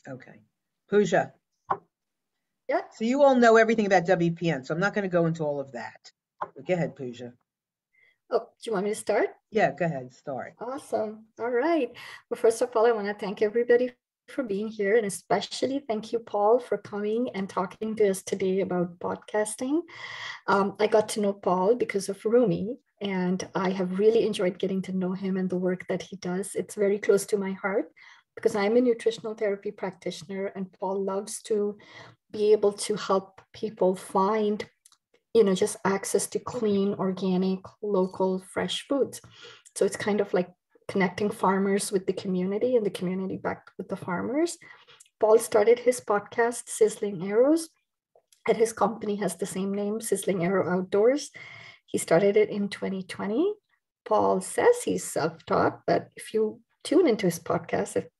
Okay. Pooja. Yeah. So you all know everything about WPN, so I'm not going to go into all of that. But go ahead, Pooja. Oh, do you want me to start? Yeah, go ahead, start. Awesome. All right. Well, first of all, I want to thank everybody for being here, and especially thank you, Paul, for coming and talking to us today about podcasting. I got to know Paul because of Rumi, and I have really enjoyed getting to know him and the work that he does. It's very close to my heart because I'm a nutritional therapy practitioner, and Paul loves to be able to help people find, just access to clean, organic, local, fresh foods. So it's kind of like connecting farmers with the community and the community back with the farmers. Paul started his podcast, Sizzling Arrows, and his company has the same name, Sizzling Arrow Outdoors. He started it in 2020. Paul says he's self-taught, but if you tune into his podcast, it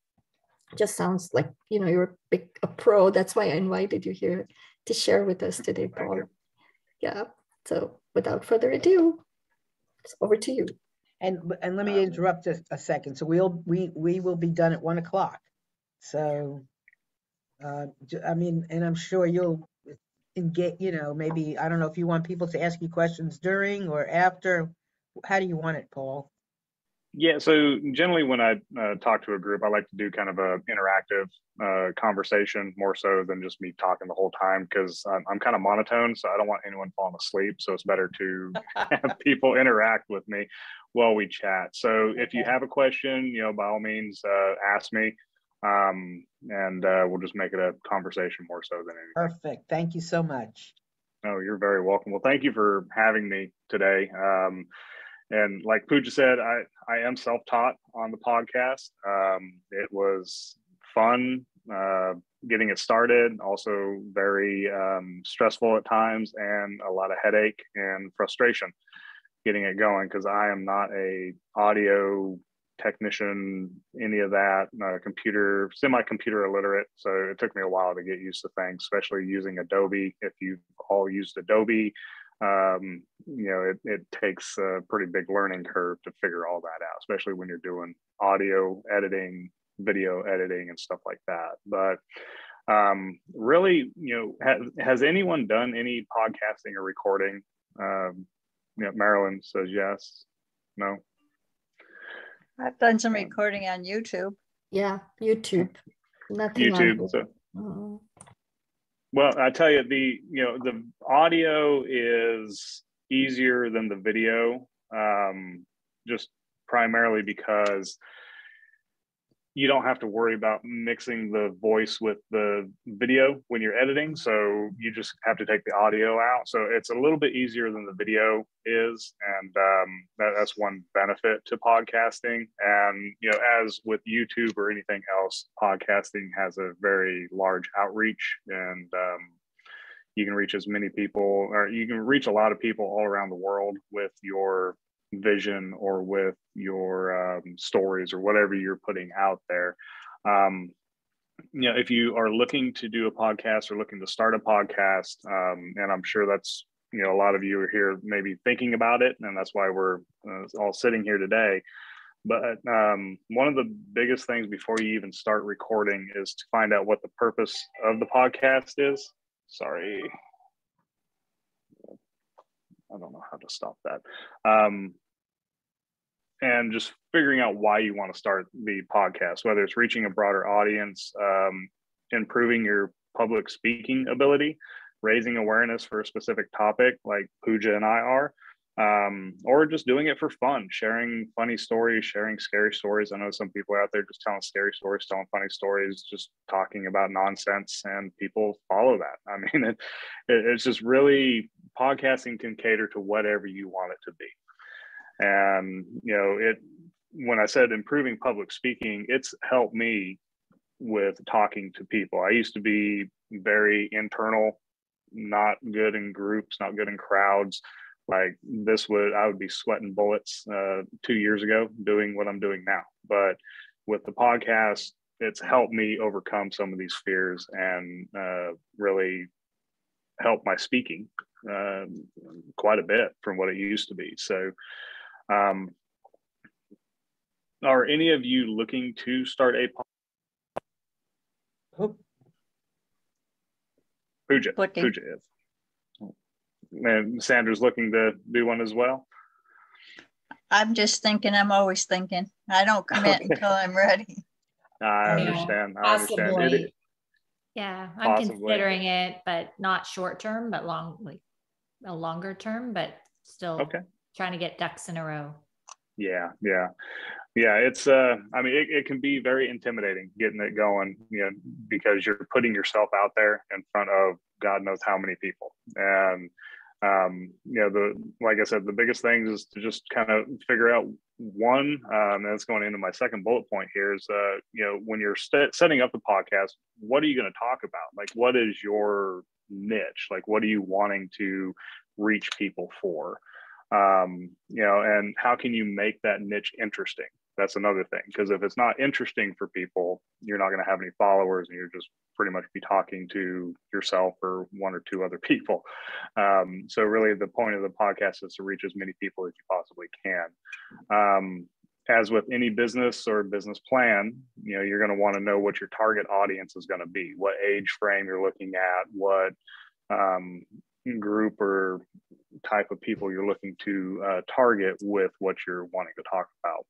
just sounds like, you're a pro. That's why I invited you here to share with us today, Paul. Yeah. So without further ado, it's over to you. And let me interrupt a second. So we will be done at 1 o'clock. So, I mean, and I'm sure you'll get, maybe, I don't know if you want people to ask you questions during or after. How do you want it, Paul? Yeah, so generally when I talk to a group, I like to do kind of a interactive conversation more so than just me talking the whole time, because I'm kind of monotone, so I don't want anyone falling asleep. So it's better to have people interact with me while we chat. So if you have a question, by all means, ask me, and we'll just make it a conversation more so than anything. Perfect. Thank you so much. Oh, you're very welcome. Well, thank you for having me today. And like Pooja said, I am self-taught on the podcast. It was fun getting it started, also very stressful at times, and a lot of headache and frustration getting it going, because I am not a audio technician, any of that, semi-computer illiterate. So it took me a while to get used to things, especially using Adobe. If you've all used Adobe, it takes a pretty big learning curve to figure all that out, especially when you're doing audio editing, video editing, and stuff like that. But really, has anyone done any podcasting or recording? Marilyn says yes. No. I've done some recording on YouTube. Yeah, YouTube. Nothing YouTube. on So. Well, I tell you, the audio is easier than the video, just primarily because you don't have to worry about mixing the voice with the video when you're editing. So you just have to take the audio out. So it's a little bit easier than the video is. And that's one benefit to podcasting. And, as with YouTube or anything else, podcasting has a very large outreach, and you can reach as many people, or you can reach a lot of people all around the world with your vision or with your stories or whatever you're putting out there. If you are looking to do a podcast or looking to start a podcast, and I'm sure that's, a lot of you are here maybe thinking about it, and that's why we're all sitting here today. But one of the biggest things before you even start recording is to find out what the purpose of the podcast is. Sorry. I don't know how to stop that. And just figuring out why you want to start the podcast, whether it's reaching a broader audience, improving your public speaking ability, raising awareness for a specific topic like Pooja and I are, or just doing it for fun, sharing funny stories, sharing scary stories. I know some people are out there just telling scary stories, telling funny stories, just talking about nonsense, and people follow that. I mean, it's just really, podcasting can cater to whatever you want it to be. And, when I said improving public speaking, it's helped me with talking to people. I used to be very internal, not good in groups, not good in crowds. I would be sweating bullets 2 years ago doing what I'm doing now. But with the podcast, it's helped me overcome some of these fears and really help my speaking quite a bit from what it used to be. So are any of you looking to start a podcast? Oh, Pooja Looking. is. And Sandra's looking to do one as well. I'm just thinking, I'm always thinking. I don't commit Okay. until I'm ready. I Yeah, understand. possibly. Yeah, I'm Possibly. considering it, but not short term, but like a longer term, but still Okay. trying to get ducks in a row. Yeah. It's I mean, it can be very intimidating getting it going, because you're putting yourself out there in front of God knows how many people. And like I said, the biggest thing is to just kind of figure out one, and that's going into my second bullet point here is, when you're setting up the podcast, what are you going to talk about? Like, what is your niche? Like, what are you wanting to reach people for? And how can you make that niche interesting? That's another thing, because if it's not interesting for people, you're not going to have any followers, and you're just pretty much be talking to yourself or one or two other people. So really the point of the podcast is to reach as many people as you possibly can. As with any business or business plan, you're going to want to know what your target audience is going to be, what age frame you're looking at, what group or type of people you're looking to target with what you're wanting to talk about.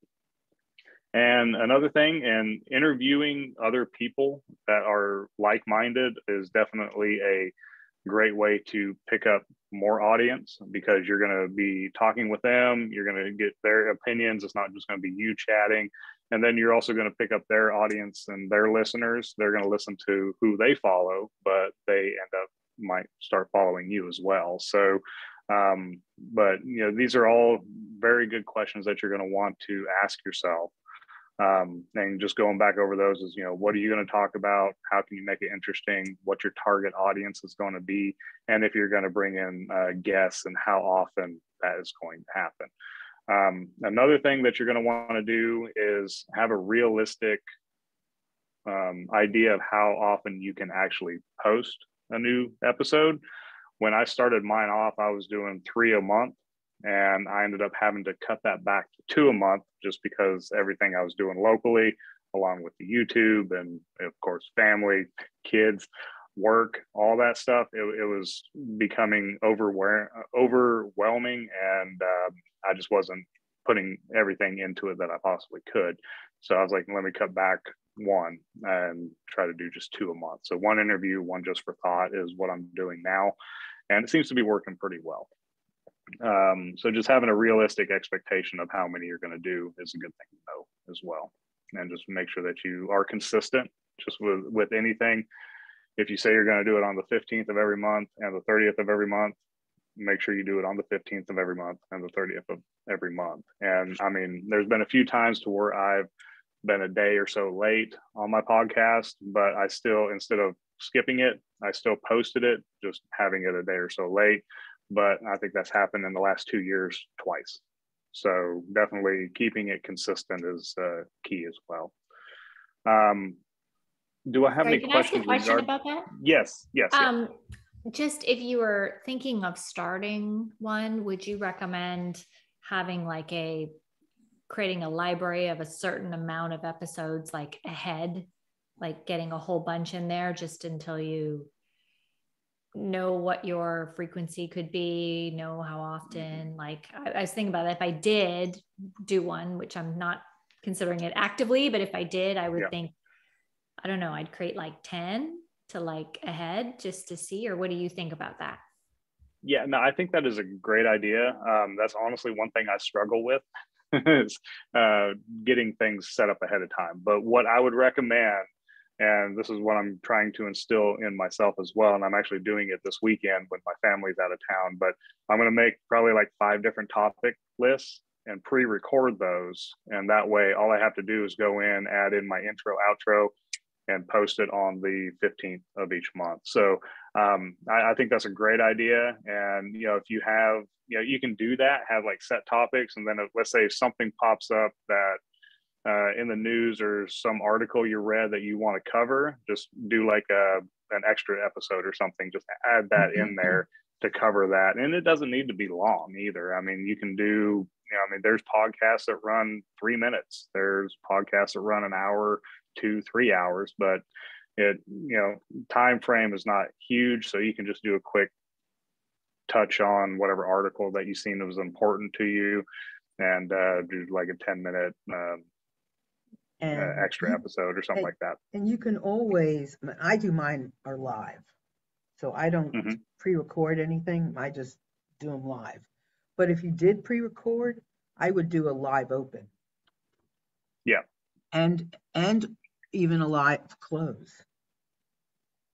And another thing, and interviewing other people that are like-minded is definitely a great way to pick up more audience, because you're going to be talking with them, you're going to get their opinions. It's not just going to be you chatting. And then you're also going to pick up their audience and their listeners. They're going to listen to who they follow, but they end up might start following you as well. So but these are all very good questions that you're going to want to ask yourself. And just going back over those is, what are you going to talk about? How can you make it interesting? What your target audience is going to be? And if you're going to bring in guests, and how often that is going to happen. Another thing that you're going to want to do is have a realistic idea of how often you can actually post a new episode. When I started mine off, I was doing 3 a month, and I ended up having to cut that back to 2 a month, just because everything I was doing locally, along with the YouTube and of course family, kids, work, all that stuff, it was becoming overwhelming, and I just wasn't putting everything into it that I possibly could. So I was like, let me cut back 1 and try to do just 2 a month. So 1 interview, 1 just for thought is what I'm doing now. And it seems to be working pretty well. So just having a realistic expectation of how many you're going to do is a good thing to know as well. And just make sure that you are consistent just with anything. If you say you're going to do it on the 15th of every month and the 30th of every month, make sure you do it on the 15th of every month and the 30th of every month. And I mean, there's been a few times to where I've been a day or so late on my podcast, but I still, instead of skipping it, I still posted it, just having it a day or so late. But I think that's happened in the last 2 years twice. So definitely keeping it consistent is key as well. Do I have any Can questions? I ask a question about that? Yes. Just if you were thinking of starting one, would you recommend having creating a library of a certain amount of episodes ahead, like getting a whole bunch in there just until you know what your frequency could be, know how often? I was thinking about that. If I did do one, which I'm not considering it actively, but if I did, I would think, I don't know, I'd create 10 to ahead just to see. Or what do you think about that? Yeah, no, I think that is a great idea. That's honestly one thing I struggle with is getting things set up ahead of time. But what I would recommend, and this is what I'm trying to instill in myself as well, and I'm actually doing it this weekend when my family's out of town, but I'm going to make probably 5 different topic lists and pre-record those. And that way, all I have to do is go in, add in my intro, outro, and post it on the 15th of each month. So I think that's a great idea. And, if you have, you can do that, have set topics. And then let's say if something pops up that in the news or some article you read that you want to cover, just do an extra episode or something, just add that in there to cover that. And it doesn't need to be long either. I mean, you can do, there's podcasts that run 3 minutes. There's podcasts that run an hour, 2-3 hours, but it, time frame is not huge, so you can just do a quick touch on whatever article that you seen that was important to you, and do like a 10-minute extra episode or something like that. And you can always, I do mine are live, so I don't pre-record anything. I just do them live. But if you did pre-record, I would do a live open. Yeah. And even a live close.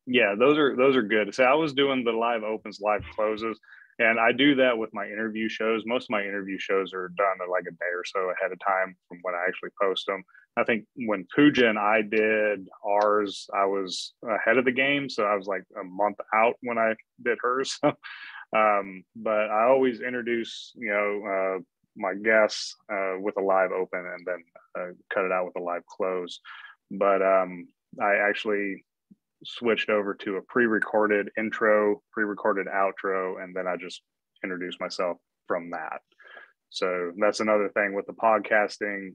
Yeah, those are good. So I was doing the live opens, live closes, and I do that with my interview shows. Most of my interview shows are done like a day or so ahead of time from when I actually post them. I think when Pooja and I did ours, I was ahead of the game, so I was like a month out when I did hers. But I always introduce, my guests with a live open, and then cut it out with a live close. But I actually switched over to a pre-recorded intro, pre-recorded outro, and then I just introduce myself from that. So that's another thing with the podcasting.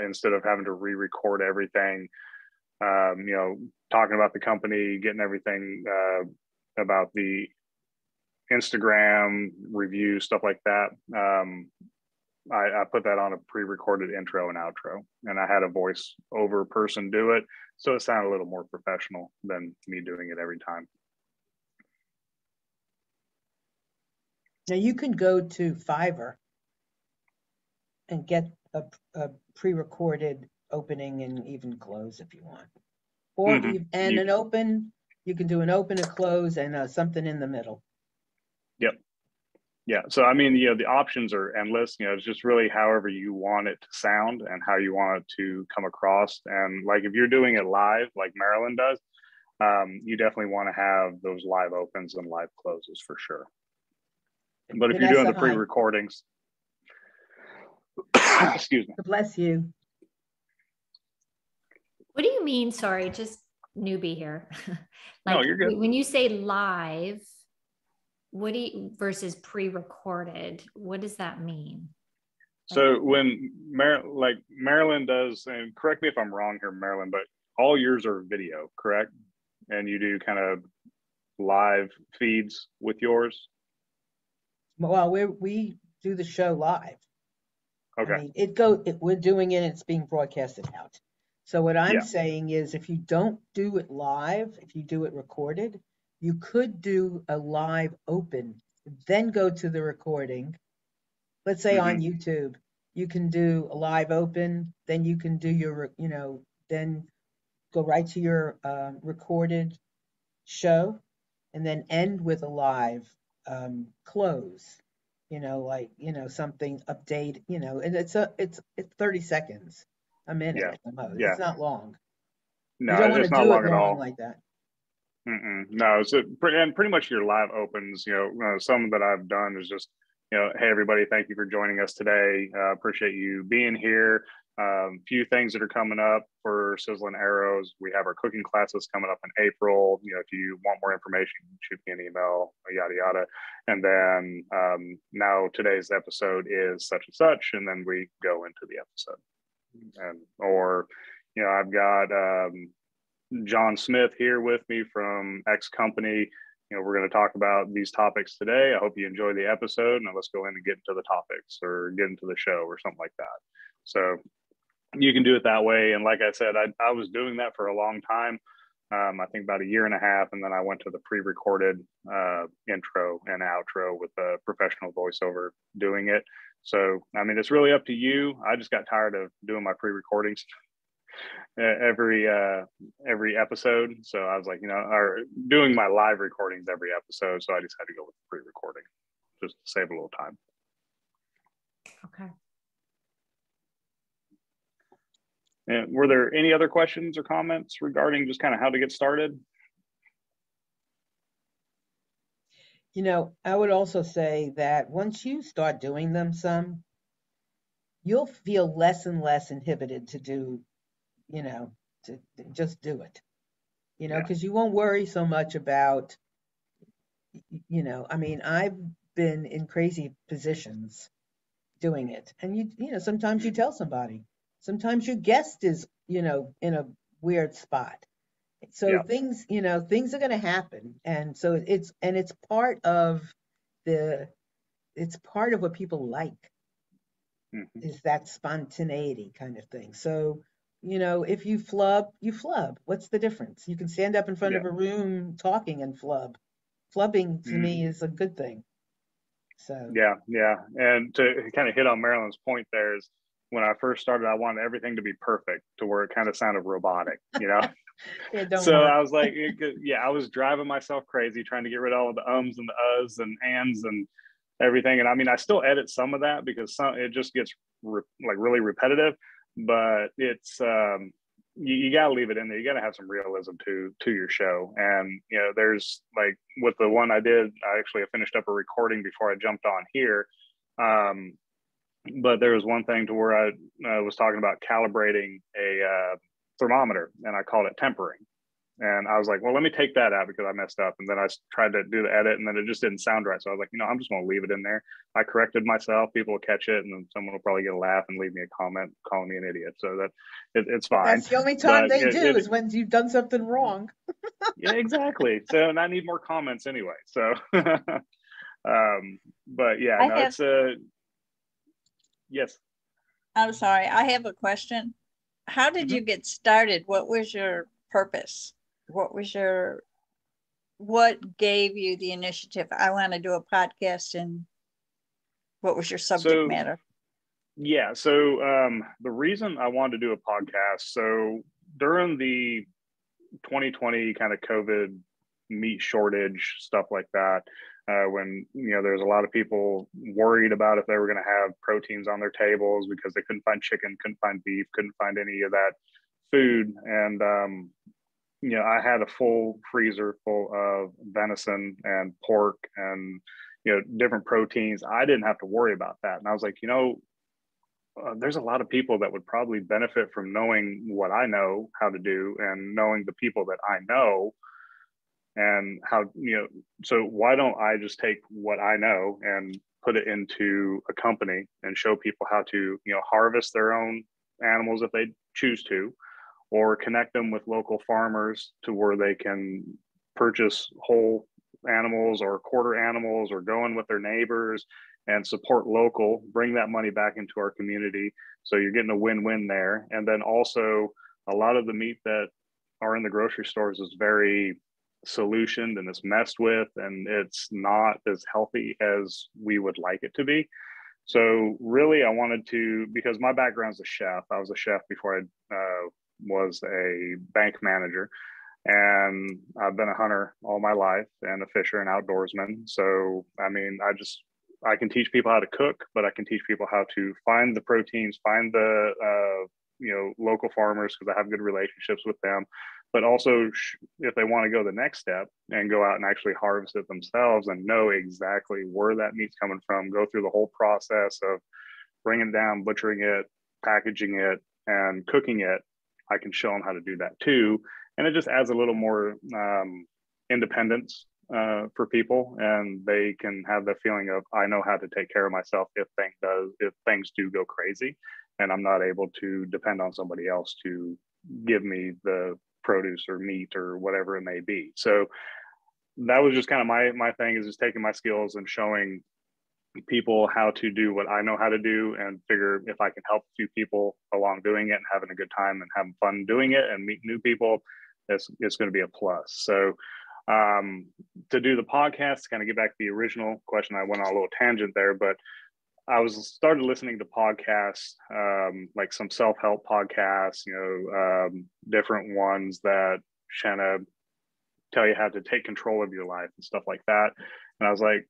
Instead of having to re-record everything, talking about the company, getting everything about the Instagram review, stuff like that. I put that on a pre-recorded intro and outro, and I had a voice over person do it, so it sounded a little more professional than me doing it every time. Now you can go to Fiverr and get a pre-recorded opening and even close if you want, or an open. You can do an open, a close, and something in the middle. Yep. Yeah. So, I mean, the options are endless. It's just really however you want it to sound and how you want it to come across. And like, if you're doing it live, like Marilyn does, you definitely want to have those live opens and live closes for sure. But if you're doing the pre-recordings, excuse me. Bless you. What do you mean? Sorry, just newbie here. No, you're good. When you say live, what do you versus pre-recorded? What does that mean? So when Marilyn does, and correct me if I'm wrong here, Marilyn, but all yours are video, correct? And you do kind of live feeds with yours? Well, we do the show live. Okay. I mean, we're doing it, it's being broadcasted out. So what I'm saying is, if you don't do it live, if you do it recorded, you could do a live open, then go to the recording. Let's say on YouTube, you can do a live open, then you can do your, then go right to your recorded show, and then end with a live close. Something update, and it's 30 seconds, a minute at the most. It's not long. No, you don't want it's to not do long it at long all. like that. No, so and pretty much your live opens, some that I've done is just, hey, everybody, thank you for joining us today. Appreciate you being here. Few things that are coming up for Sizzlin Arrows. We have our cooking classes coming up in April. If you want more information, shoot me an email, yada, yada. And then now today's episode is such and such, and then we go into the episode. I've got John Smith here with me from X Company. We're going to talk about these topics today. I hope you enjoy the episode. Now let's go in and get into the topics or get into the show or something like that. So you can do it that way. And like I said, I was doing that for a long time. I think about a year and a half. And then I went to the pre-recorded intro and outro with a professional voiceover doing it. So, I mean, it's really up to you. I just got tired of doing my pre-recordings every episode. So I was like, or doing my live recordings every episode. So I just had to go with pre-recording just to save a little time. Okay. And were there any other questions or comments regarding just kind of how to get started? I would also say that once you start doing them you'll feel less and less inhibited to do, to just do it, because you won't worry so much about, I mean, I've been in crazy positions doing it. And sometimes you tell somebody, sometimes your guest is, in a weird spot, So things, things are going to happen. And so it's part of what people like, is that spontaneity kind of thing. So, if you flub, you flub. What's the difference? You can stand up in front of a room talking and flub. Flubbing to me is a good thing. So yeah. And to kind of hit on Marilyn's point there is, when I first started, I wanted everything to be perfect to where it kind of sounded robotic, So work. I was like, I was driving myself crazy trying to get rid of all the ums and the uhs and ands and everything. And I mean, I still edit some of that because it just gets really repetitive, but it's, you got to leave it in there. You got to have some realism to your show. And, there's like with the one I did, I finished up a recording before I jumped on here. But there was one thing to where I was talking about calibrating a thermometer, and I called it tempering. And I was like, well, let me take that out because I messed up. And then I tried to do the edit, and then it just didn't sound right. So I was like, I'm just going to leave it in there. I corrected myself. People will catch it, and then someone will probably get a laugh and leave me a comment calling me an idiot. So that it's fine. That's the only time they do is when you've done something wrong. Yeah, exactly. So, and I need more comments anyway. So, but yeah, it's yes. I'm sorry. I have a question. How did you get started? What was your purpose? What gave you the initiative? I want to do a podcast, and what was your subject matter? Yeah. So the reason I wanted to do a podcast, so during the 2020 kind of COVID meat shortage, stuff like that, when there's a lot of people worried about if they were going to have proteins on their tables because they couldn't find chicken, couldn't find beef, couldn't find any of that food. And I had a full freezer full of venison and pork and different proteins. I didn't have to worry about that. And I was like, there's a lot of people that would probably benefit from knowing what I know how to do and knowing the people that I know. And how, so why don't I just take what I know and put it into a company and show people how to, harvest their own animals if they choose to, or connect them with local farmers to where they can purchase whole animals or quarter animals, or go in with their neighbors and support local, bring that money back into our community. So you're getting a win-win there. And then also a lot of the meat that are in the grocery stores is very solutioned and it's messed with, and it's not as healthy as we would like it to be. So really I wanted to, because my background's a chef. I was a chef before I was a bank manager, and I've been a hunter all my life and a fisher and outdoorsman. So I mean, I can teach people how to cook, but I can teach people how to find the proteins, find the local farmers, because I have good relationships with them. But also, if they want to go the next step and go out and actually harvest it themselves and know exactly where that meat's coming from, go through the whole process of bringing it down, butchering it, packaging it, and cooking it, I can show them how to do that too. And it just adds a little more independence for people, and they can have the feeling of, I know how to take care of myself if things do go crazy, and I'm not able to depend on somebody else to give me the produce or meat or whatever it may be. So that was just kind of my thing, is just taking my skills and showing people how to do what I know how to do, and figure if I can help a few people along doing it and having a good time and having fun doing it and meet new people, it's going to be a plus. So to do the podcast, to kind of get back to the original question, I went on a little tangent there, but I started listening to podcasts, like some self-help podcasts, different ones that kind of tell you how to take control of your life and stuff like that. And I was like,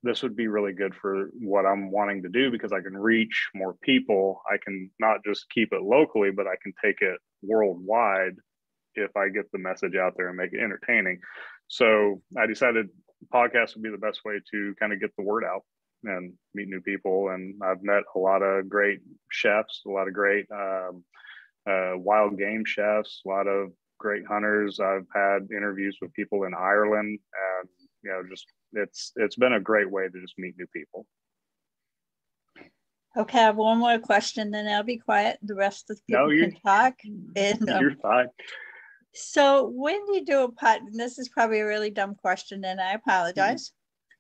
this would be really good for what I'm wanting to do, because I can reach more people. I can not just keep it locally, but I can take it worldwide if I get the message out there and make it entertaining. So I decided podcasts would be the best way to kind of get the word out and meet new people. And I've met a lot of great chefs, a lot of great wild game chefs, a lot of great hunters. I've had interviews with people in Ireland, and just it's been a great way to just meet new people. Okay, I have one more question, then I'll be quiet. The rest of the people can talk. And you're fine. So when you do a and this is probably a really dumb question, and I apologize.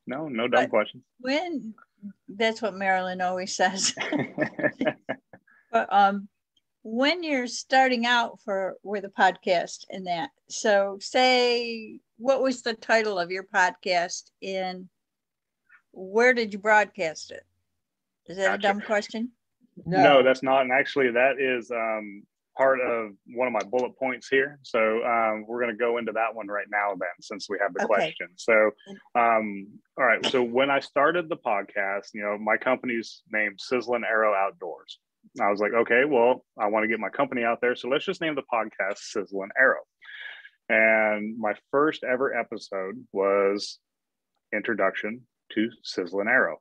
No dumb questions. When, that's what Marilyn always says. But when you're starting out with a podcast and that, so say, what was the title of your podcast and where did you broadcast it? Is that a dumb question? No, that's not. And actually that is part of one of my bullet points here. So we're going to go into that one right now then, since we have the question. So, all right. So when I started the podcast, my company's named Sizzlin Arrow Outdoors. I was like, okay, well, I want to get my company out there. So let's just name the podcast Sizzlin Arrow. And my first ever episode was Introduction to Sizzlin Arrow.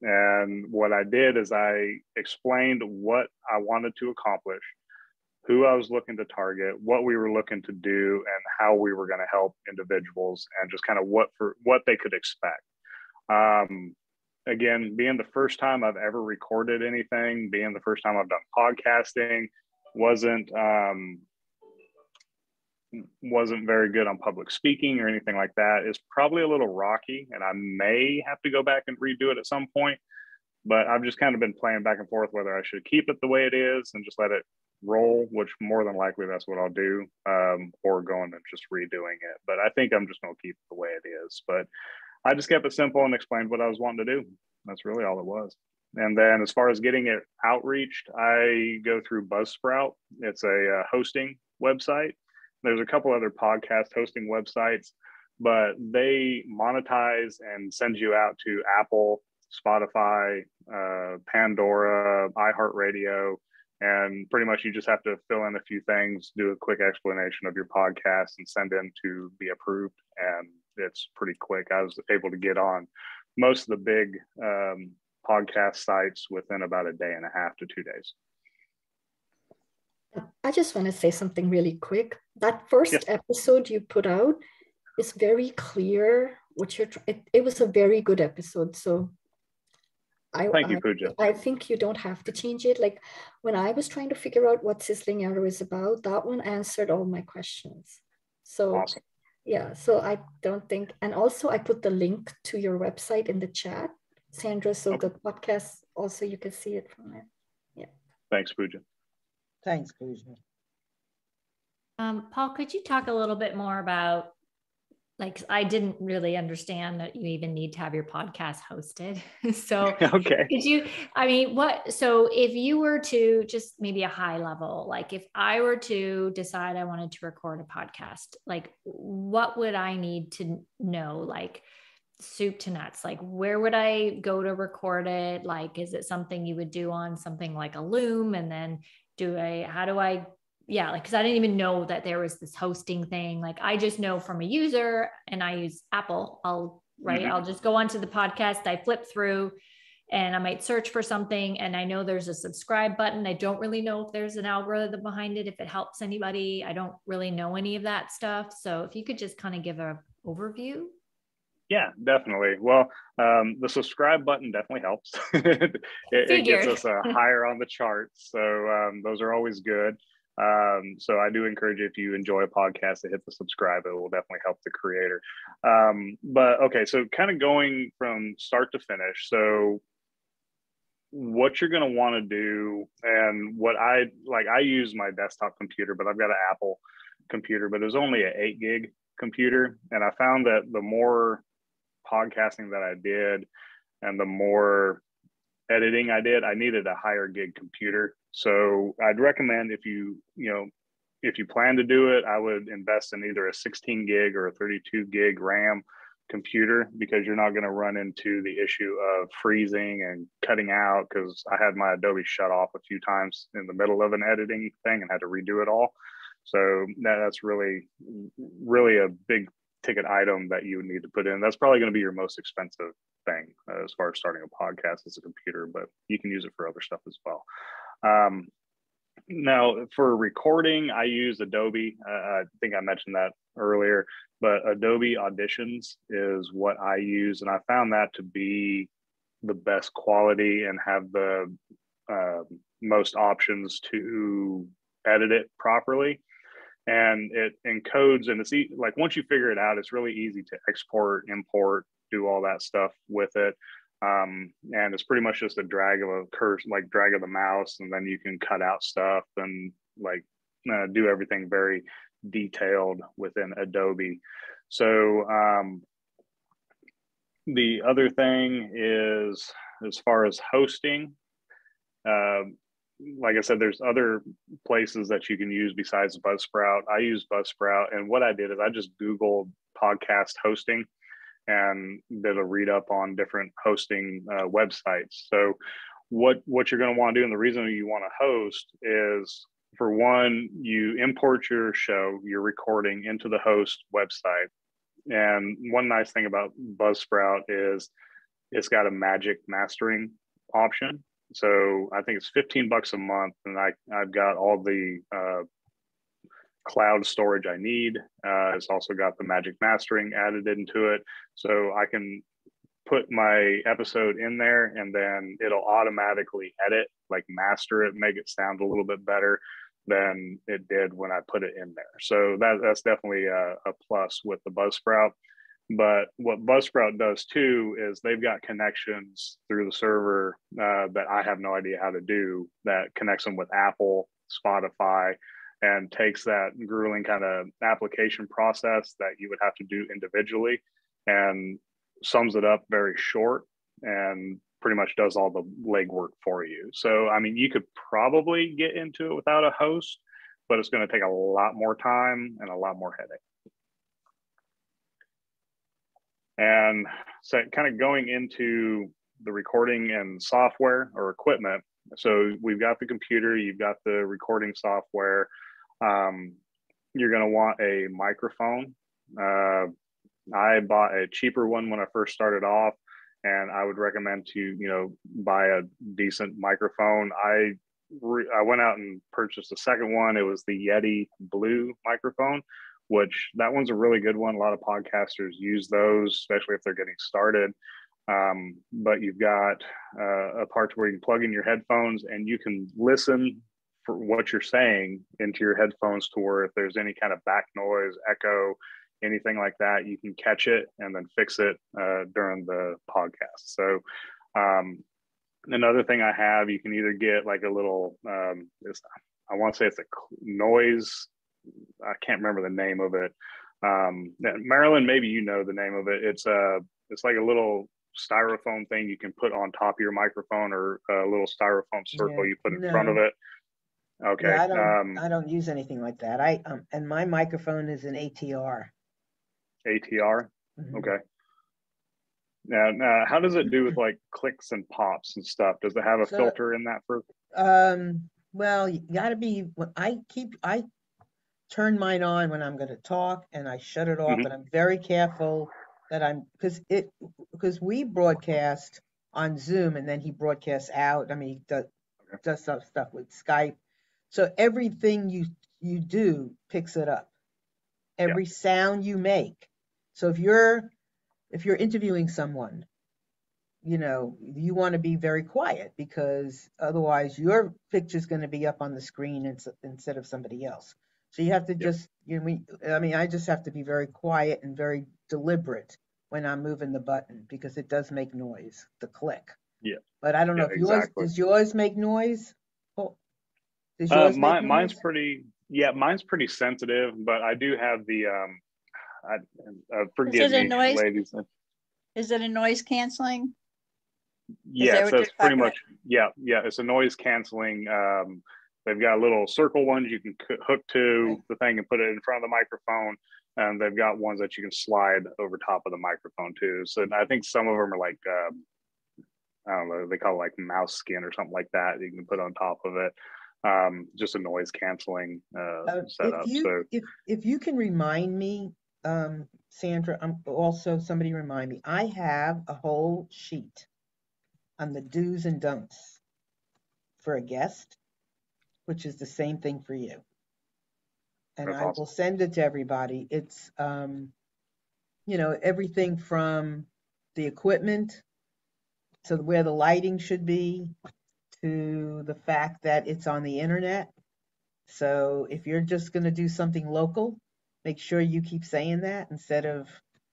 And what I did is I explained what I wanted to accomplish, who I was looking to target, what we were looking to do, and how we were going to help individuals, and just kind of what they could expect. Again, being the first time I've ever recorded anything, being the first time I've done podcasting, wasn't very good on public speaking or anything like that. It's probably a little rocky, and I may have to go back and redo it at some point. But I've just kind of been playing back and forth whether I should keep it the way it is and just let it roll, which more than likely that's what I'll do, or going and just redoing it. But I think I'm just going to keep it the way it is. But I just kept it simple and explained what I was wanting to do. That's really all it was. And then as far as getting it outreached, I go through Buzzsprout. It's a hosting website. There's a couple other podcast hosting websites, but they monetize and send you out to Apple, Spotify, Pandora, iHeartRadio, and pretty much you just have to fill in a few things, do a quick explanation of your podcast, and send in to be approved. And it's pretty quick. I was able to get on most of the big podcast sites within about a day and a half to 2 days. I just want to say something really quick. That first episode you put out is very clear what you're trying. It was a very good episode. So thank you, Pooja. I think you don't have to change it. Like when I was trying to figure out what Sizzling Arrow is about, that one answered all my questions. So awesome. Yeah, so I don't think, and also I put the link to your website in the chat, Sandra, so the podcast also you can see it from there. Yeah. Thanks, Pooja. Thanks, Pooja. Paul, could you talk a little bit more about, like, I didn't really understand that you even need to have your podcast hosted. So okay. Could you, so if you were to just maybe a high level, like if I were to decide I wanted to record a podcast, like what would I need to know? Like soup to nuts, like where would I go to record it? Like, is it something you would do on something like a Loom? And then like, cause I didn't even know that there was this hosting thing. Like I just know from a user, and I use Apple, I'll just go onto the podcast, I flip through and I might search for something, and I know there's a subscribe button. I don't really know if there's an algorithm behind it, if it helps anybody. I don't really know any of that stuff. So if you could just kind of give an overview. Yeah, definitely. Well, the subscribe button definitely helps. it gets us higher on the charts. So those are always good. So I do encourage you, if you enjoy a podcast, to hit the subscribe. It will definitely help the creator. But okay, so kind of going from start to finish. So what you're going to want to do, and what I use my desktop computer, but I've got an Apple computer, but it was only an 8 gig computer. And I found that the more podcasting that I did and the more editing I did, I needed a higher gig computer. So I'd recommend, if you plan to do it, I would invest in either a 16 gig or a 32 gig RAM computer, because you're not going to run into the issue of freezing and cutting out, because I had my Adobe shut off a few times in the middle of an editing thing and had to redo it all. So that's really, really a big ticket item that you would need to put in. That's probably going to be your most expensive thing as far as starting a podcast, as a computer, but you can use it for other stuff as well. Now for recording, I use Adobe. I think I mentioned that earlier, but Adobe Auditions is what I use. And I found that to be the best quality and have the most options to edit it properly. and it encodes, and it's like once you figure it out, it's really easy to export, import, do all that stuff with it. And it's pretty much just a drag of a drag of the mouse, and then you can cut out stuff and like do everything very detailed within Adobe. So the other thing is, as far as hosting, like I said, there's other places that you can use besides Buzzsprout. I use Buzzsprout, and what I did is I just Googled podcast hosting and did a read up on different hosting websites. So what you're going to want to do, and the reason you want to host is, for one, you import your show, your recording, into the host website. And one nice thing about Buzzsprout is it's got a magic mastering option. So I think it's $15 a month, and I've got all the cloud storage I need. It's also got the magic mastering added into it, so I can put my episode in there, and then it'll automatically edit, like master it, make it sound a little bit better than it did when I put it in there. So that's definitely a plus with the Buzzsprout. But what Buzzsprout does too is they've got connections through the server that I have no idea how to do, that connects them with Apple, Spotify, and takes that grueling kind of application process that you would have to do individually and sums it up very short and pretty much does all the legwork for you. So, I mean, you could probably get into it without a host, but it's going to take a lot more time and a lot more headache. And so kind of going into the recording and software or equipment. So we've got the computer, you've got the recording software. You're going to want a microphone. I bought a cheaper one when I first started off, and I would recommend to, buy a decent microphone. I went out and purchased a second one. It was the Yeti Blue microphone, which that one's a really good one. A lot of podcasters use those, especially if they're getting started. But you've got a part where you can plug in your headphones and you can listen for what you're saying into your headphones, to where if there's any kind of back noise, echo, anything like that, you can catch it and then fix it during the podcast. So another thing I have, you can either get like a little, I want to say it's a noise, I can't remember the name of it. Marilyn, maybe you know the name of it. It's like a little styrofoam thing you can put on top of your microphone, or a little styrofoam circle you put in front of it. Okay. Yeah, I don't use anything like that. And my microphone is an ATR. ATR. Mm-hmm. Okay. Now, how does it do with like clicks and pops and stuff? Does it have a filter in that for? Well, you got to be. I turn mine on when I'm going to talk, and I shut it off. Mm-hmm. And I'm very careful that because we broadcast on Zoom, and then he broadcasts out. I mean, he does some stuff with Skype. So everything you do picks it up. Every sound you make. So if you're interviewing someone, you want to be very quiet, because otherwise your picture's going to be up on the screen instead of somebody else. So you have to just, I just have to be very quiet and very deliberate when I'm moving the button, because it does make noise, the click. Yeah. But I don't know if does yours make noise? Does yours make noise? Mine's pretty sensitive, but I do have the, forgive me, ladies. Is it a noise canceling? Yeah, so it's pretty much, it's a noise canceling. They've got little circle ones you can hook to the thing and put it in front of the microphone. And they've got ones that you can slide over top of the microphone too. So I think some of them are like, I don't know, they call it like mouse skin or something like that. You can put on top of it. Just a noise canceling setup. If you can remind me, Sandra, somebody remind me, I have a whole sheet on the do's and don'ts for a guest, which is the same thing for you. And I will send it to everybody. It's, everything from the equipment to where the lighting should be, to the fact that it's on the internet. So if you're just going to do something local, make sure you keep saying that instead of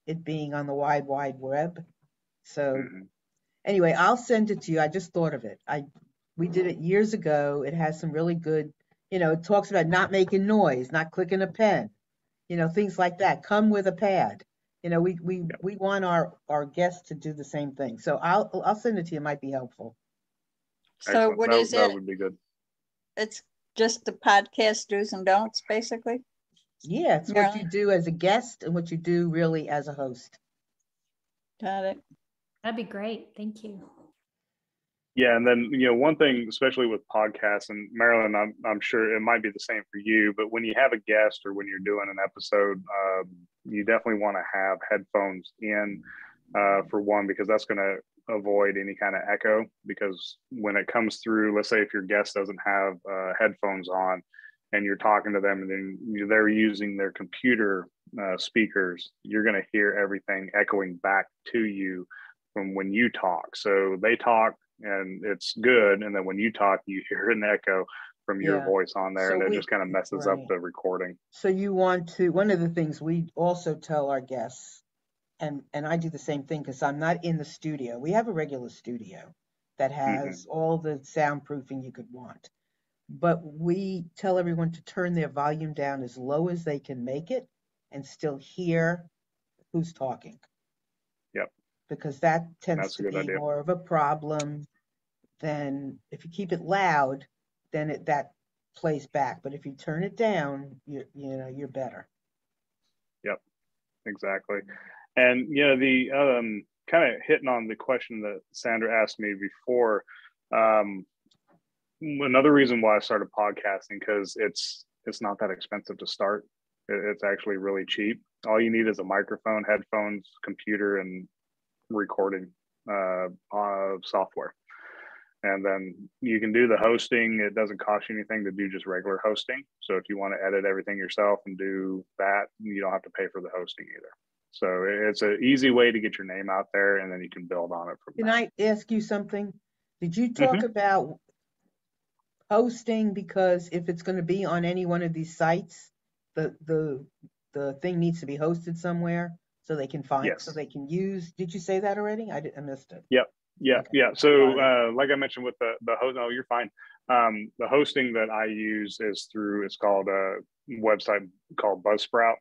it being on the wide, wide web. So anyway, I'll send it to you. I just thought of it. We did it years ago. It has some really good, it talks about not making noise, not clicking a pen, things like that. Come with a pad. We want our guests to do the same thing. So I'll send it to you. It might be helpful. So Excellent. what is that it? would be good. It's just the podcast do's and don'ts, basically. Yeah, it's what you do as a guest and what you do really as a host. Got it. That'd be great. Thank you. Yeah, and then one thing, especially with podcasts, and Marilyn, I'm sure it might be the same for you, but when you have a guest or when you're doing an episode, you definitely want to have headphones in for one, because that's going to avoid any kind of echo. Because when it comes through, let's say if your guest doesn't have headphones on and you're talking to them and then they're using their computer speakers, you're going to hear everything echoing back to you from when you talk. So they talk and it's good, and then when you talk you hear an echo from your voice on there, and it just kind of messes up the recording. So you want to, one of the things we also tell our guests, and I do the same thing because I'm not in the studio. We have a regular studio that has all the soundproofing you could want, but we tell everyone to turn their volume down as low as they can make it and still hear who's talking. Yep. Because that tends to be more of a problem than if you keep it loud, then that plays back. But if you turn it down, you're better. Yep, exactly. And the kind of hitting on the question that Sandra asked me before, another reason why I started podcasting, because it's not that expensive to start. It's actually really cheap. All you need is a microphone, headphones, computer, and recording software. And then you can do the hosting. It doesn't cost you anything to do just regular hosting. So if you want to edit everything yourself and do that, you don't have to pay for the hosting either. So it's an easy way to get your name out there, and then you can build on it from there. Can I ask you something? Did you talk about hosting? Because if it's going to be on any one of these sites, the thing needs to be hosted somewhere so they can find, so they can use. Did you say that already? I missed it. Yep. Yeah. Okay. Yeah. So like I mentioned with the host, no, you're fine. The hosting that I use is through, it's called a website called Buzzsprout.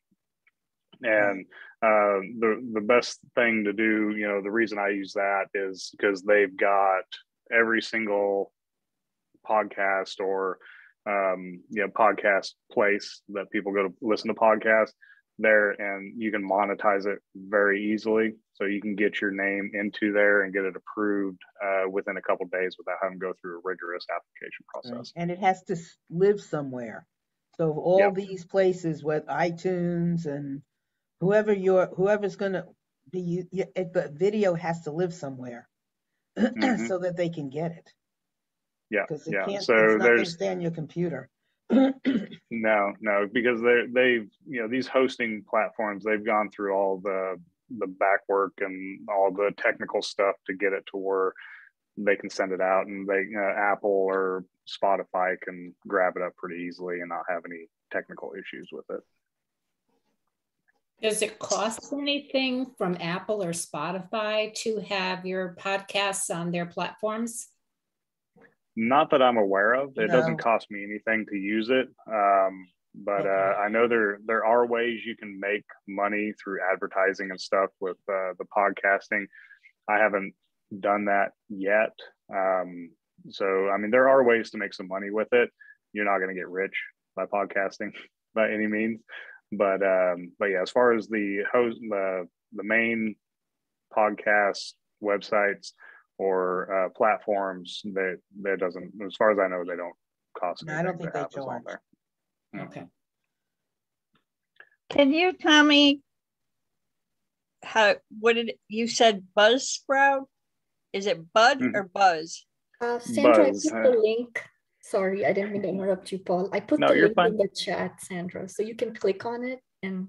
And the best thing to do, the reason I use that is because they've got every single podcast or podcast place that people go to listen to podcasts there, and you can monetize it very easily. So you can get your name into there and get it approved within a couple of days without having to go through a rigorous application process. And it has to live somewhere. So all these places with iTunes and whoever's going to be, the video has to live somewhere so that they can get it. Yeah. Because so it's not going to stay on your computer. No, because they've these hosting platforms, they've gone through all the back work and all the technical stuff to get it to where they can send it out, and they Apple or Spotify can grab it up pretty easily and not have any technical issues with it. Does it cost anything from Apple or Spotify to have your podcasts on their platforms? Not that I'm aware of. It doesn't cost me anything to use it. But I know there are ways you can make money through advertising and stuff with the podcasting. I haven't done that yet. So, I mean, there are ways to make some money with it. You're not going to get rich by podcasting by any means. But yeah, as far as the main podcast websites or platforms, that doesn't, as far as I know, they don't cost anything. I don't think they charge. On there. Okay. Can you tell me you said Buzzsprout? Is it Bud or Buzz? Sandra, Buzz. I put the link. Sorry, I didn't mean to interrupt you, Paul. I put the link in the chat, Sandra, so you can click on it and.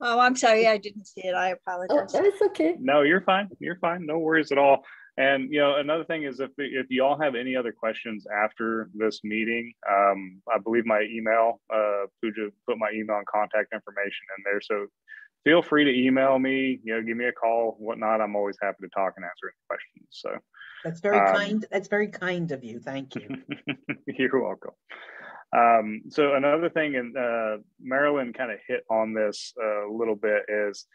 Oh, I'm sorry, I didn't see it. I apologize. Oh, that's okay. No, you're fine. You're fine. No worries at all. And another thing is if you all have any other questions after this meeting, I believe my email, Pooja put my email and contact information in there. So feel free to email me, give me a call, whatnot. I'm always happy to talk and answer any questions. So That's very kind. That's very kind of you. Thank you. You're welcome. So another thing, and Marilyn kind of hit on this a little bit, is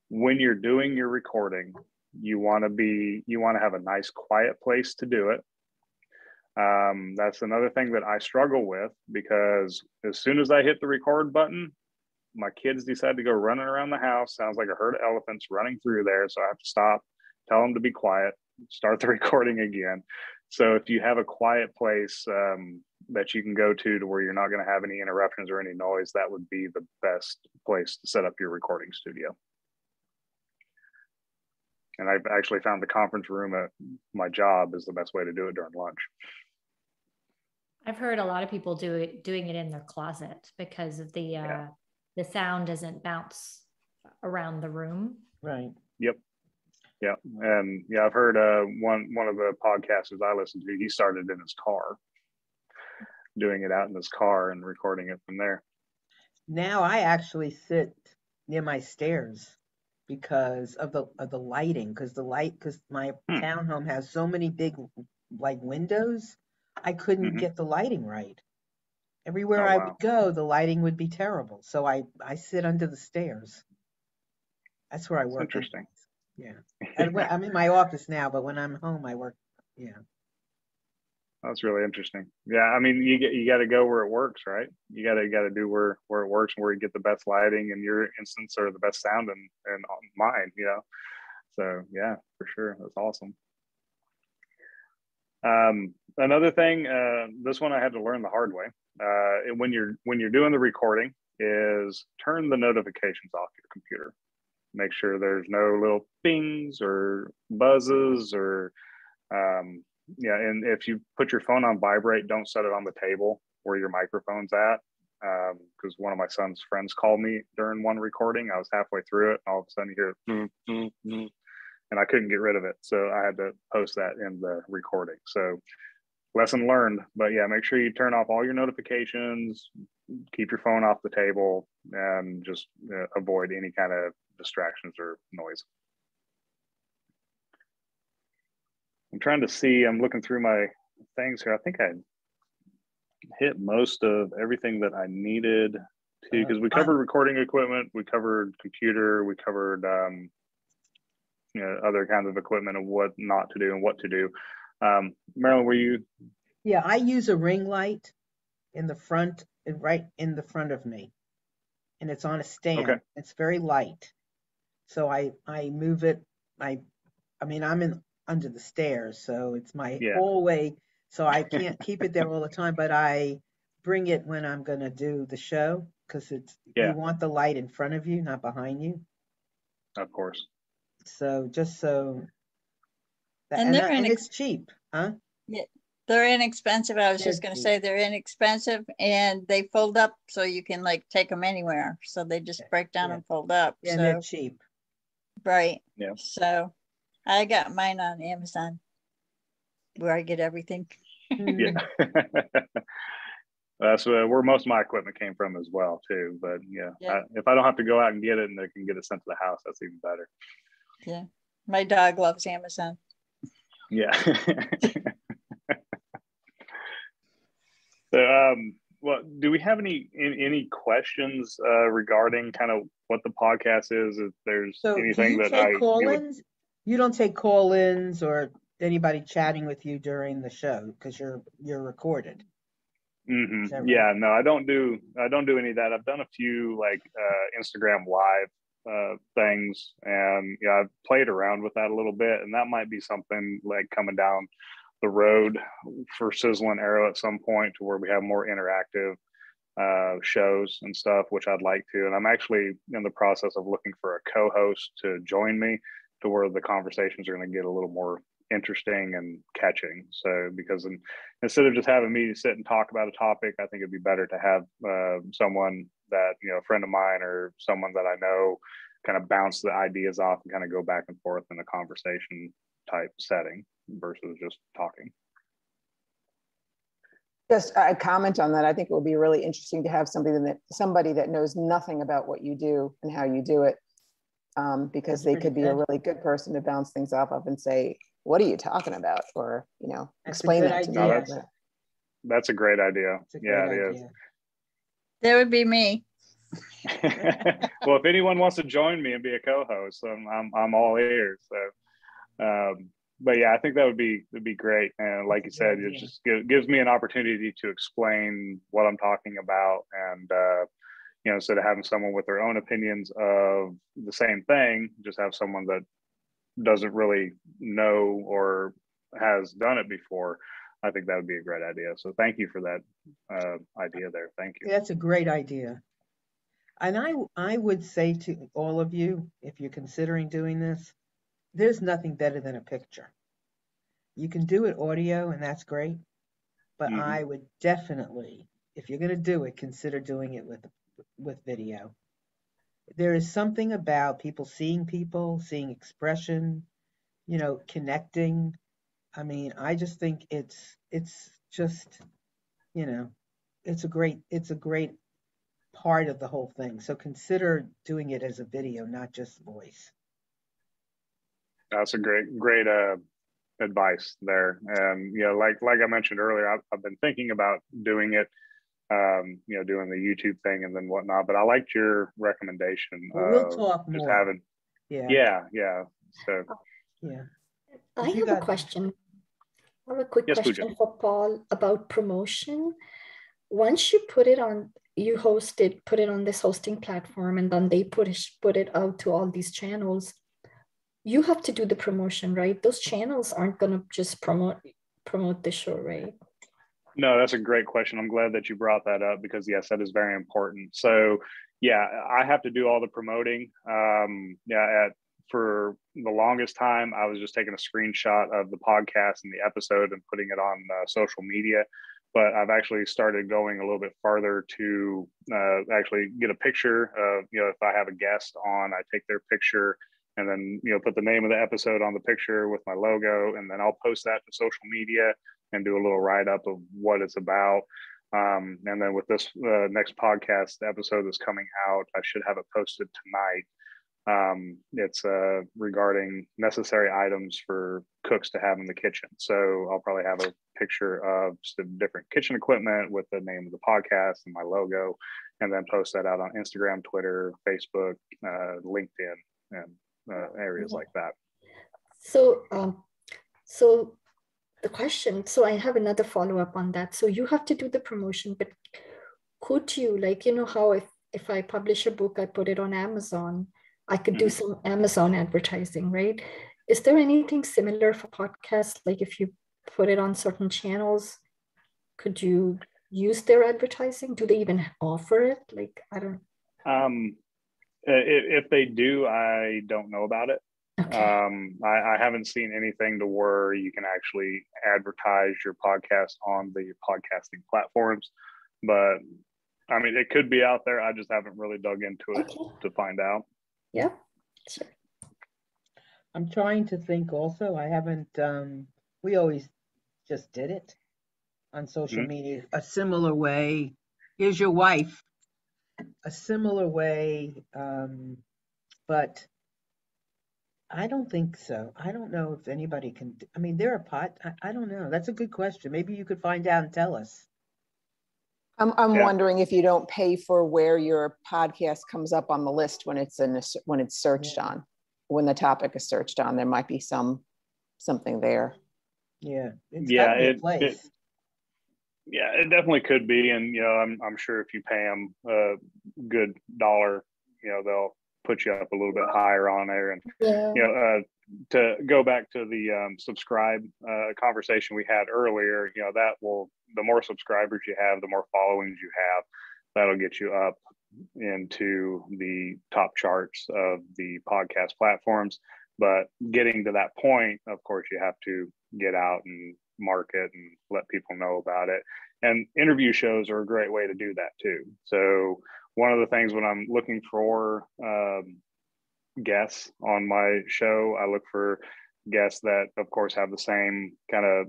when you're doing your recording, you want to have a nice quiet place to do it. That's another thing that I struggle with, because as soon as I hit the record button, my kids decide to go running around the house. Sounds like a herd of elephants running through there. So I have to stop, tell them to be quiet, start the recording again. So if you have a quiet place that you can go to where you're not going to have any interruptions or any noise, that would be the best place to set up your recording studio. And I've actually found the conference room at my job is the best way to do it during lunch. I've heard a lot of people doing it in their closet because of the sound doesn't bounce around the room. Right. Yep. Yeah. And I've heard one of the podcasters I listen to, he started in his car, doing it out in his car and recording it from there. Now I actually sit near my stairs because of the lighting, because my townhome has so many big windows, I couldn't get the lighting right. Everywhere I would go, the lighting would be terrible. So I sit under the stairs. That's where I work. Interesting. Yeah. I'm in my office now, but when I'm home, I work. Yeah. That's really interesting. Yeah. I mean, you got to go where it works, right? You got to do where it works and where you get the best lighting in your instance, or the best sound and mine, So yeah, for sure. That's awesome. Another thing, this one I had to learn the hard way. When you're doing the recording, is turn the notifications off your computer. Make sure there's no little pings or buzzes or and if you put your phone on vibrate, don't set it on the table where your microphone's at, because one of my son's friends called me during one recording. I was halfway through it, and all of a sudden you hear and I couldn't get rid of it, so I had to post that in the recording. So lesson learned. But yeah, make sure you turn off all your notifications, keep your phone off the table, and just avoid any kind of distractions or noise. I'm trying to see, I'm looking through my things here. I think I hit most of everything that I needed to, because we covered recording equipment, we covered computer, we covered other kinds of equipment and what not to do and what to do. Marilyn, were you? Yeah, I use a ring light in the front, right in the front of me, and it's on a stand. Okay. It's very light, so I move it. I mean, I'm under the stairs, so it's my hallway, so I can't keep it there all the time, but I bring it when I'm going to do the show, because you want the light in front of you, not behind you. Of course. So just so that, and it's cheap, huh? Yeah, they're inexpensive. I was just going to say they're inexpensive, and they fold up, so you can take them anywhere. So they just break down and fold up. Yeah, so they're cheap. Right. Yeah. So I got mine on Amazon, where I get everything. Yeah. That's where most of my equipment came from as well too. But if I don't have to go out and get it, and they can get it sent to the house, that's even better. Yeah, my dog loves Amazon. Yeah. So, well, do we have any questions regarding kind of what the podcast is? If there's anything that you don't take call-ins or anybody chatting with you during the show, because you're recorded. Mm-hmm. Right? Yeah, no, I don't do any of that. I've done a few Instagram live things, and I've played around with that a little bit, and that might be something coming down the road for Sizzlin Arrow at some point, to where we have more interactive shows and stuff, which I'd like to. And I'm actually in the process of looking for a co-host to join me, to where the conversations are going to get a little more interesting and catching. So because instead of just having me sit and talk about a topic, I think it'd be better to have someone that, a friend of mine or someone that I know, kind of bounce the ideas off and kind of go back and forth in the conversation type setting versus just talking. Just a comment on that. I think it would be really interesting to have somebody that knows nothing about what you do and how you do it, because they could be a really good person to bounce things off of and say, "What are you talking about?" Or, you know, explain that to me. No, that's a great idea. Yeah, it is. That would be me. Well, if anyone wants to join me and be a co-host, I'm all ears. So, but yeah, I think that would be great. And like you said, it just gives me an opportunity to explain what I'm talking about. And, you know, instead of having someone with their own opinions of the same thing, just have someone that doesn't really know or has done it before. I think that would be a great idea. So thank you for that idea there. Thank you. That's a great idea. And I would say to all of you, if you're considering doing this, there's nothing better than a picture. You can do it audio, and that's great. But I would definitely, if you're going to do it, consider doing it with video. There is something about people, seeing expression, you know, connecting. I mean, I just think it's just, you know, it's a great part of the whole thing. So consider doing it as a video, not just voice. That's a great advice there. And, you know, like I mentioned earlier, I've been thinking about doing it, you know, doing the YouTube thing and then whatnot, but I liked your recommendation. We'll talk more. Just having, yeah. So, yeah. I have a question. I have a quick question for Paul about promotion. Once you put it on, you put it on this hosting platform, and then they put it out to all these channels. You have to do the promotion, right? Those channels aren't going to just promote the show, right? No, that's a great question. I'm glad that you brought that up because yes, that is very important. So yeah, I have to do all the promoting. For the longest time, I was just taking a screenshot of the podcast and the episode and putting it on social media. But I've actually started going a little bit farther to actually get a picture of, you know, if I have a guest on, I take their picture and then, you know, put the name of the episode on the picture with my logo, and then I'll post that to social media and do a little write-up of what it's about. And then with this next podcast episode that's coming out, I should have it posted tonight. It's regarding necessary items for cooks to have in the kitchen. So I'll probably have a picture of some different kitchen equipment with the name of the podcast and my logo, and then post that out on Instagram, Twitter, Facebook, LinkedIn, and areas like that. So the question, so I have another follow-up on that. So you have to do the promotion, but could you, like, you know how if I publish a book, I put it on Amazon, I could do some Amazon advertising, right? Is there anything similar for podcasts? Like if you put it on certain channels, could you use their advertising? Do they even offer it? Like, I don't. If they do, I don't know about it. Okay. I haven't seen anything to where you can actually advertise your podcast on the podcasting platforms, but I mean, it could be out there. I just haven't really dug into it to find out. Yeah, sure. I'm trying to think also. I haven't, we always just did it on social media, a similar way. Here's your wife, a similar way, but I don't think so. I don't know if anybody can, I mean, there are I don't know. That's a good question. Maybe you could find out and tell us. I'm wondering if you don't pay for where your podcast comes up on the list when it's when it's searched on, when the topic is searched on, there might be something there. Yeah. It definitely could be. And, you know, I'm sure if you pay them a good dollar, you know, they'll put you up a little bit higher on there. And, you know, to go back to the subscribe conversation we had earlier, you know, the more subscribers you have, the more followings you have, that'll get you up into the top charts of the podcast platforms. But getting to that point, of course, you have to get out and market and let people know about it. And interview shows are a great way to do that too. So one of the things when I'm looking for guests on my show, I look for guests that, of course, have the same kind of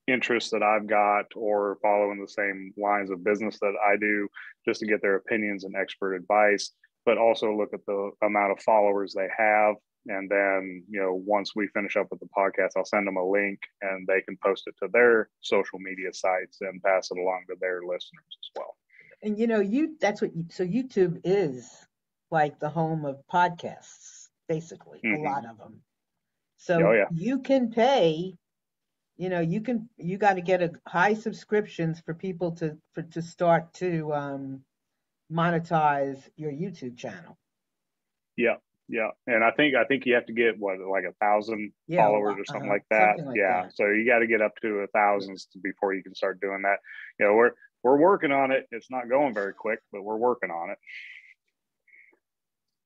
interests that I've got or following the same lines of business that I do, just to get their opinions and expert advice, but also look at the amount of followers they have. And then, once we finish up with the podcast, I'll send them a link and they can post it to their social media sites and pass it along to their listeners as well. And so YouTube is like the home of podcasts, basically, a lot of them. So you can pay, you got to get a high subscriptions for people to start to monetize your YouTube channel. Yeah. And I think you have to get like 1,000 followers or something like that. That. So you got to get up to 1,000s before you can start doing that. We're working on it. It's not going very quick, but we're working on it.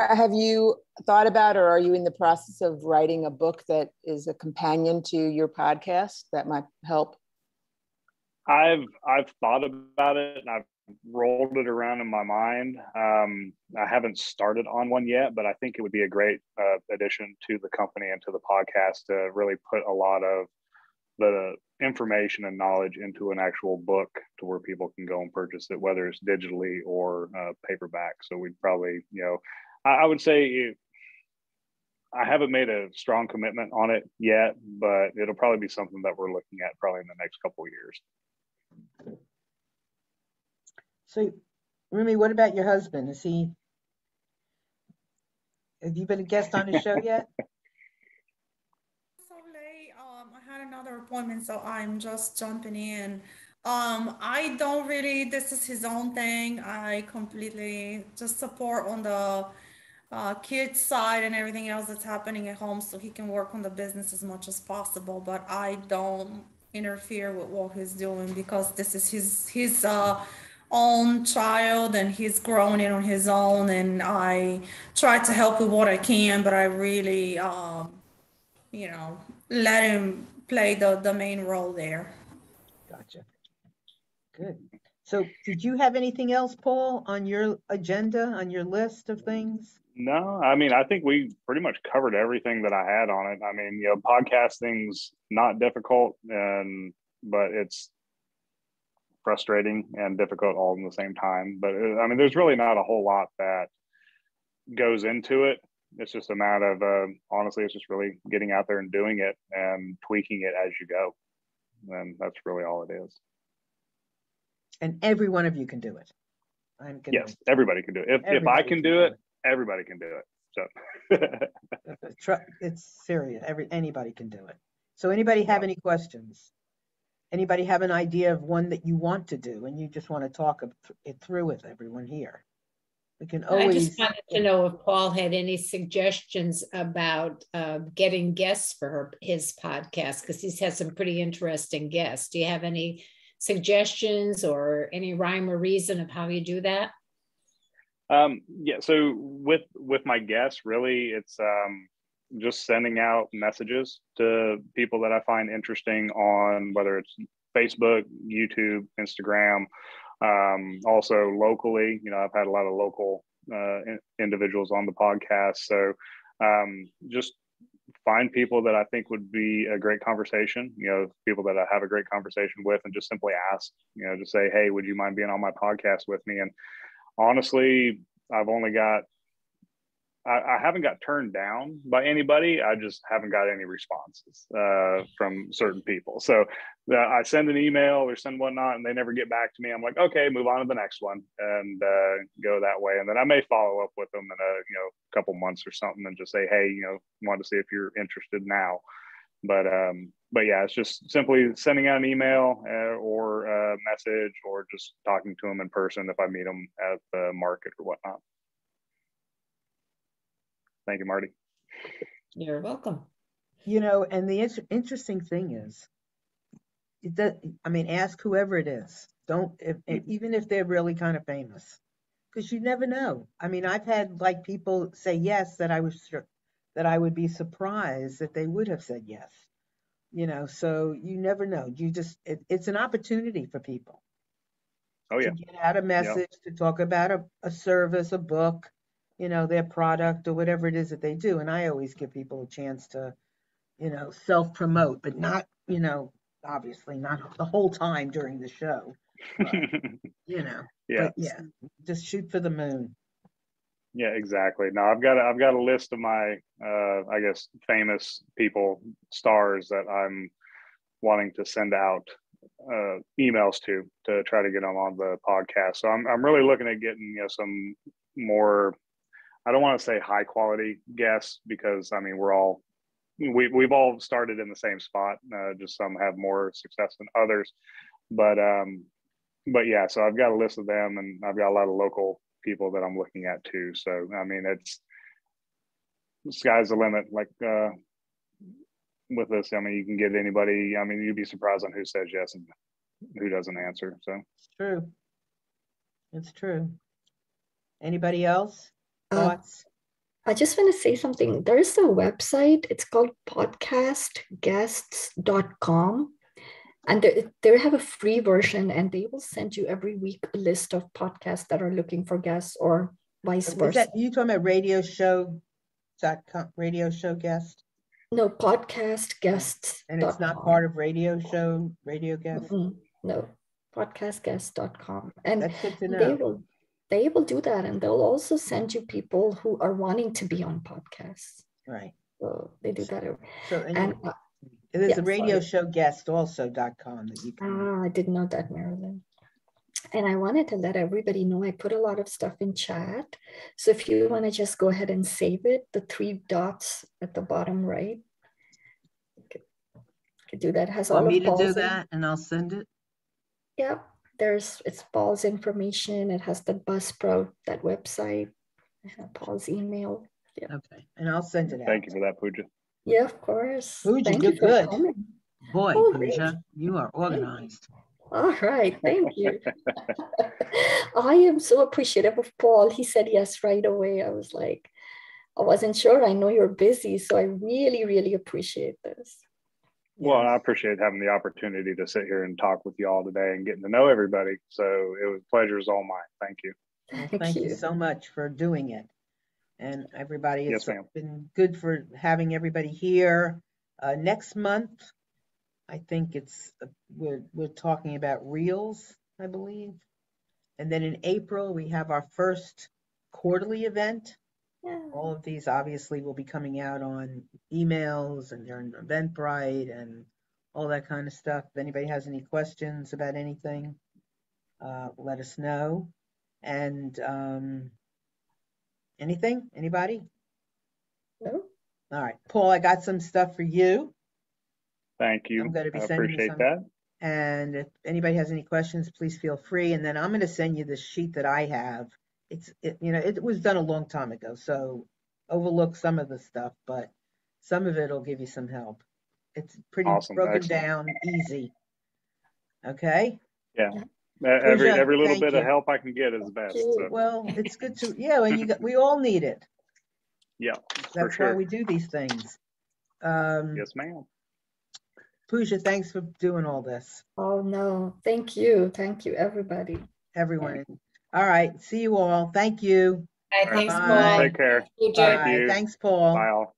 Have you thought about, or are you in the process of writing a book that is a companion to your podcast that might help? I've thought about it and I've rolled it around in my mind. I haven't started on one yet, but I think it would be a great addition to the company and to the podcast to really put a lot of the information and knowledge into an actual book to where people can go and purchase it, whether it's digitally or paperback. So we'd probably, I would say I haven't made a strong commitment on it yet, but it'll probably be something that we're looking at probably in the next couple of years. So, Rumi, what about your husband? Have you been a guest on his show yet? So late. I had another appointment, so I'm just jumping in. I don't really, this is his own thing. I completely just support on the kids side and everything else that's happening at home so he can work on the business as much as possible, but I don't interfere with what he's doing because this is his own child and he's growing it on his own, and I try to help with what I can, but I really let him play the main role there. Gotcha. Good. So did you have anything else, Paul, on your agenda, on your list of things? No, I mean, I think we pretty much covered everything that I had on it. I mean, podcasting's not difficult, but it's frustrating and difficult all in the same time. But I mean, there's really not a whole lot that goes into it. It's just a matter of, honestly, it's just really getting out there and doing it and tweaking it as you go. And that's really all it is. And every one of you can do it. Yes, everybody can do it. If I can do it, everybody can do it. So it's serious. Anybody can do it. So anybody have any questions? Anybody have an idea of one that you want to do and you just want to talk it through with everyone here? We can always. I just wanted to know if Paul had any suggestions about getting guests for his podcast, because he's had some pretty interesting guests. Do you have any suggestions or any rhyme or reason of how you do that? Yeah, so with my guests, really, it's just sending out messages to people that I find interesting on whether it's Facebook, YouTube, Instagram. Also locally, I've had a lot of local individuals on the podcast. So just find people that I think would be a great conversation, people that I have a great conversation with, and just simply ask, just say, hey, would you mind being on my podcast with me? And honestly, I haven't got turned down by anybody. I just haven't got any responses from certain people. So I send an email or send whatnot, and they never get back to me. I'm like, okay, move on to the next one, and go that way. And then I may follow up with them in a couple months or something, and just say, hey, want to see if you're interested now. But yeah, it's just simply sending out an email or a message, or just talking to them in person if I meet them at the market or whatnot. Thank you, Marty. You're welcome. And the interesting thing is, ask whoever it is. Even if they're really kind of famous, because you never know. I've had people say yes that I would be surprised that they would have said yes. So you never know. It's an opportunity for people. Oh yeah. To get out a message, to talk about a service, a book, their product or whatever it is that they do. And I always give people a chance to you know, self-promote, but not, you know, obviously not the whole time during the show, but, you know, Yeah. but yeah, just shoot for the moon. Yeah, exactly. No, I've got a list of my, I guess, famous people, stars that I'm wanting to send out emails to try to get them on the podcast. So I'm really looking at getting, you know, some more, I don't want to say high quality guests, because I mean, we've all started in the same spot. Just some have more success than others, but yeah, so I've got a list of them, and I've got a lot of local people that I'm looking at too. So I mean, it's sky's the limit. Like with this, I mean, you can get anybody. I mean, you'd be surprised on who says yes and who doesn't answer. So It's true. It's true. Anybody else? Thoughts? I just want to say something. There's a website. It's called podcastguests.com. And they have a free version, and they will send you every week a list of podcasts that are looking for guests, or vice versa. Is that you talking about radio show guest? No, podcast guests. And it's not part of radio guest? No, podcastguests.com. And that's good to know. They will do that, and they'll also send you people who are wanting to be on podcasts. Right. So they do that. So, there's a radio show guest also.com that you can. I didn't know that, Marilyn. And I wanted to let everybody know I put a lot of stuff in chat. So if you want to just go ahead and save it, the 3 dots at the bottom right, you could do that. It has all of Paul's. Want me to do that and I'll send it? Yeah, it's Paul's information. It has the Buzzsprout, that website, Paul's email. Yeah. Okay, and I'll send it out. Thank you for that, Pooja. Yeah, of course. Pooja, you're good. Boy, Pooja, you are organized. All right, thank you. I am so appreciative of Paul. He said yes right away. I was like, I wasn't sure. I know you're busy, so I really, really appreciate this. Well, I appreciate having the opportunity to sit here and talk with you all today and getting to know everybody. So it was pleasure is all mine. Thank you. Thank you so much for doing it. And everybody, it's been good for having everybody here. Next month, I think we're talking about reels, I believe. And then in April, we have our first quarterly event. Yeah. All of these obviously will be coming out on emails and during Eventbrite and all that kind of stuff. If anybody has any questions about anything, let us know. And anybody? No. All right, Paul, I got some stuff for you. Thank you. I'm going to be sending you some. That. And if anybody has any questions, please feel free. And then I'm going to send you the sheet that I have. It was done a long time ago, so overlook some of the stuff, but some of it will give you some help. It's pretty broken down, easy. Okay. Yeah. Every little bit of help I can get is best. So. Well, it's good to we all need it. Yeah, that's why we do these things. Yes, ma'am. Pooja, thanks for doing all this. Oh no, thank you, everybody. Everyone. Yeah. All right, see you all. Thank you. Thanks, Paul. Take care. Bye. Thanks, Paul. Bye all.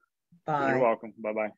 Bye. You're welcome. Bye bye.